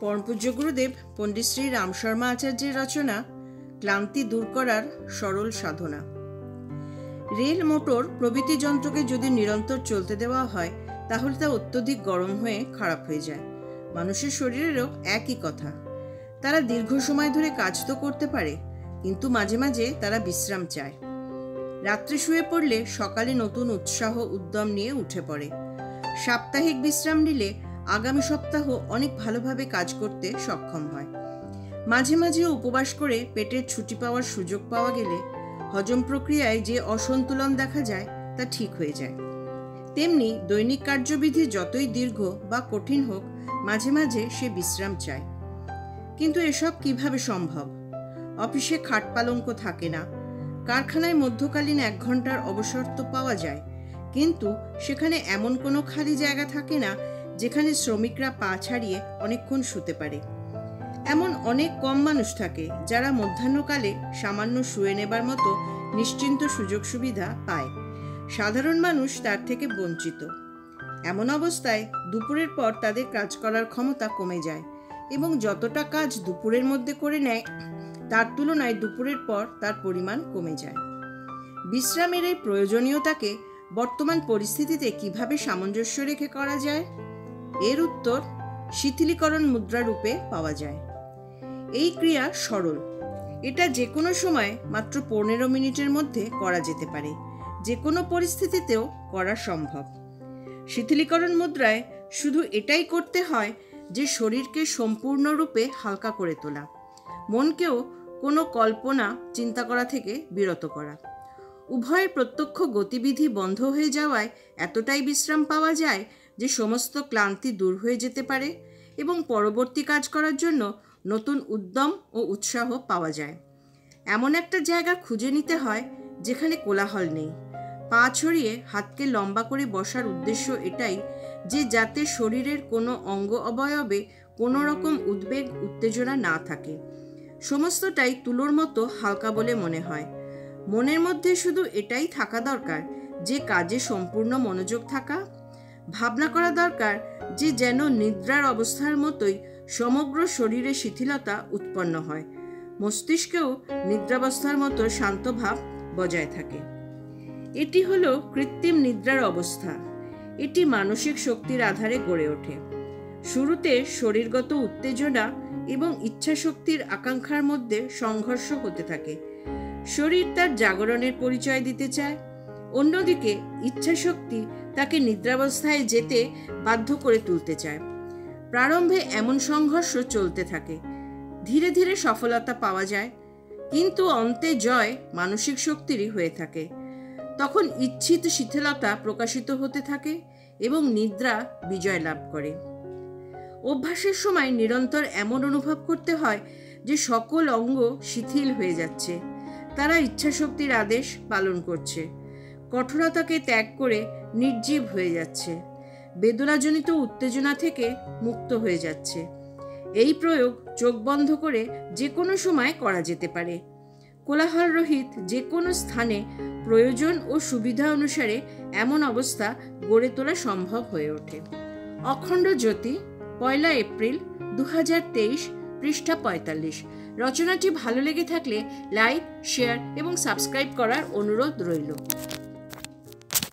পরমপূজ্য গুরুদেব পণ্ডিত শ্রী রাম শর্মা আচার্যের রচনা ক্লান্তি দূর করার সরল সাধনা। রেল, মোটর প্রভৃতি যন্ত্রকে যদি নিরন্তর চলতে দেওয়া হয় তাহলে তা অত্যধিক গরম হয়ে খারাপ হয়ে যায়। মানুষের শরীরেরও একই কথা। তারা দীর্ঘ সময় ধরে কাজ তো করতে পারে, কিন্তু মাঝে মাঝে তারা বিশ্রাম চায়। রাত্রে শুয়ে পড়লে সকালে নতুন উৎসাহ উদ্যম নিয়ে উঠে পড়ে। সাপ্তাহিক বিশ্রাম নিলে আগামী সপ্তাহ অনেক ভালোভাবে কাজ করতে সক্ষম হয়। মাঝে মাঝে উপবাস করে পেটের ছুটি পাওয়ার সুযোগ পাওয়া গেলে হজম প্রক্রিয়ায় যে অসন্তুলন দেখা যায় তা ঠিক হয়ে যায়। তেমনি দৈনিক কার্যবিধি যতই দীর্ঘ বা কঠিন হোক, মাঝে মাঝে সে বিশ্রাম চায়। কিন্তু এসব কিভাবে সম্ভব? অফিসে খাট পালঙ্ক থাকে না, কারখানায় মধ্যকালীন 1 ঘন্টার অবসর তো পাওয়া যায়, কিন্তু সেখানে এমন কোনো খালি জায়গা থাকে না যেখানে শ্রমিকরা পা ছাড়িয়ে অনেকক্ষণ শুতে পারে। এমন অনেক কম মানুষ থাকে যারা মধ্যাহ্নকালে সামান্য শুয়ে নেবার মতো নিশ্চিন্ত সুযোগ সুবিধা পায়। সাধারণ মানুষ তার থেকে বঞ্চিত। এমন অবস্থায় দুপুরের পর তাদের কাজ করার ক্ষমতা কমে যায় এবং যতটা কাজ দুপুরের মধ্যে করে নেয় তার তুলনায় দুপুরের পর তার পরিমাণ কমে যায়। বিশ্রামের এই প্রয়োজনীয়তাকে বর্তমান পরিস্থিতিতে কিভাবে সামঞ্জস্য রেখে করা যায়? এর উত্তর শিথিলীকরণ মুদ্রা রূপে পাওয়া যায়। এই ক্রিয়া সরল। এটা যে কোনো সময় মাত্র 15 মিনিটের মধ্যে করা যেতে পারে। যে কোনো পরিস্থিতিতেও করা সম্ভব। শিথিলীকরণ মুদ্রায় শুধু এটাই করতে হয় যে শরীরকে সম্পূর্ণরূপে হালকা করে তোলা, মনকেও কোনো কল্পনা চিন্তা করা থেকে বিরত করা। উভয়ের প্রত্যক্ষ গতিবিধি বন্ধ হয়ে যাওয়ায় এতটাই বিশ্রাম পাওয়া যায় যে সমস্ত ক্লান্তি দূর হয়ে যেতে পারে এবং পরবর্তী কাজ করার জন্য নতুন উদ্যম ও উৎসাহ পাওয়া যায়। এমন একটা জায়গা খুঁজে নিতে হয় যেখানে কোলাহল নেই। পা ছড়িয়ে হাতকে লম্বা করে বসার উদ্দেশ্য এটাই যে যাতে শরীরের কোনো অঙ্গ অবয়বে কোনো রকম উদ্বেগ উত্তেজনা না থাকে। সমস্তটাই তুলোর মতো হালকা বলে মনে হয়। মনের মধ্যে শুধু এটাই থাকা দরকার যে কাজে সম্পূর্ণ মনোযোগ থাকা। ভাবনা করা দরকার যে যেন নিদ্রার অবস্থার মতোই সমগ্র শরীরে শিথিলতা উৎপন্ন হয়, মস্তিষ্কেও নিদ্রাবস্থার মতো শান্ত ভাব বজায় থাকে। এটি হলো কৃত্রিম নিদ্রার অবস্থা। এটি মানসিক শক্তির আধারে গড়ে ওঠে। শুরুতে শরীরগত উত্তেজনা এবং ইচ্ছা শক্তির আকাঙ্ক্ষার মধ্যে সংঘর্ষ হতে থাকে। শরীর তার জাগরণের পরিচয় দিতে চায়, অন্যদিকে ইচ্ছা শক্তি তাকে নিদ্রাবস্থায় যেতে বাধ্য করে তুলতে চায়। প্রারম্ভে এমন সংঘর্ষ চলতে থাকে। ধীরে ধীরে সফলতা পাওয়া যায়, কিন্তু অন্তে জয় মানসিক শক্তিরই হয়ে থাকে। তখন ইচ্ছিত শিথিলতা প্রকাশিত হতে থাকে এবং নিদ্রা বিজয় লাভ করে। অভ্যাসের সময় নিরন্তর এমন অনুভব করতে হয় যে সকল অঙ্গ শিথিল হয়ে যাচ্ছে। তারা ইচ্ছাশক্তির আদেশ পালন করছে, কঠোরতাকে ত্যাগ করে নির্জীব হয়ে যাচ্ছে, বেদনাজনিত উত্তেজনা থেকে মুক্ত হয়ে যাচ্ছে। এই প্রয়োগ চোখ বন্ধ করে যে কোনো সময় করা যেতে পারে। কোলাহল রহিত যে কোনো স্থানে প্রয়োজন ও সুবিধা অনুসারে এমন অবস্থা গড়ে তোলা সম্ভব হয়ে ওঠে। অখণ্ড জ্যোতি, 1 এপ্রিল 2023, পৃষ্ঠা 45। রচনাটি ভালো লেগে থাকলে লাইক, শেয়ার এবং সাবস্ক্রাইব করার অনুরোধ রইল।